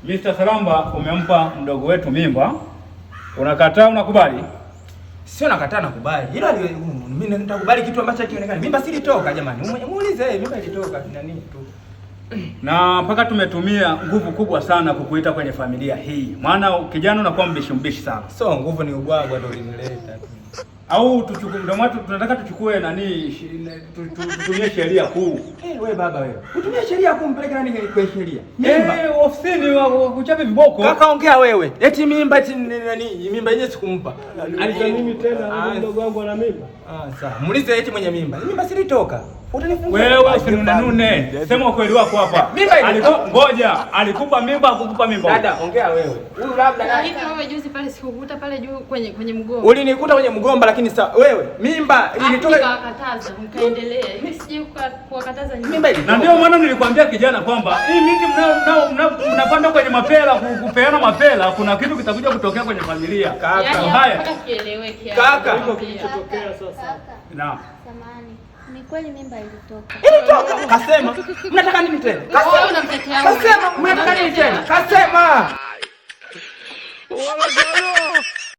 Mr. Salamba, umempa mdogo wetu mimba. Unakataa unakubali? Sio nakataa nakubali. Hilo mimi nitakubali kitu ambacho hakionekani. Mimba si ilitoka jamani. Muulize mimba ilitoka na nini tu. Na mpaka tumetumia nguvu kubwa sana kukuita kwenye familia hii. Maana kijana unakuwa mbishi sana. So nguvu ni ubwagwa ndio ulinileta tu. Au tuchukue ndio maana tunataka tuchukue nani tutumie sheria kuu. Wewe baba wewe. Utumie sheria kuu mpeleke nani kwa sheria? Ofisini wa kuchape viboko. Kaka ongea wewe. Eti mimba eti nani? Mimba yenyewe sikumpa. Alita mimi tena mdogo wangu ana mimba. Sawa. Muulize eti mwenye mimba. Mimba si ilitoka. Wewe usinunune. Sema ukweli wako hapa. Ngoja, alikupa mimba akukupa mimba? Dada, ongea wewe. Huyu labda hivi wewe juzi pale sikukuta pale juu kwenye mgomba. Ulinikuta kwenye mgomba lakini wewe mimba ilitoka nikawakataza mkaendelea. Hivi sije kuwakataza nyinyi. Mimba na ndio maana nilikwambia kijana kwamba hii miti mnapanda kwenye mapela kupeana mapela, kuna kitu kitakuja kutokea kwenye familia. Kaka, yani, haya kieleweke kaka kilichotokea sasa. Naam. Samahani. Ni kweli mimba ilitoka. Ilitoka. Kasema. Mnataka nini tena? Kasema. Mnataka nini tena? Kasema.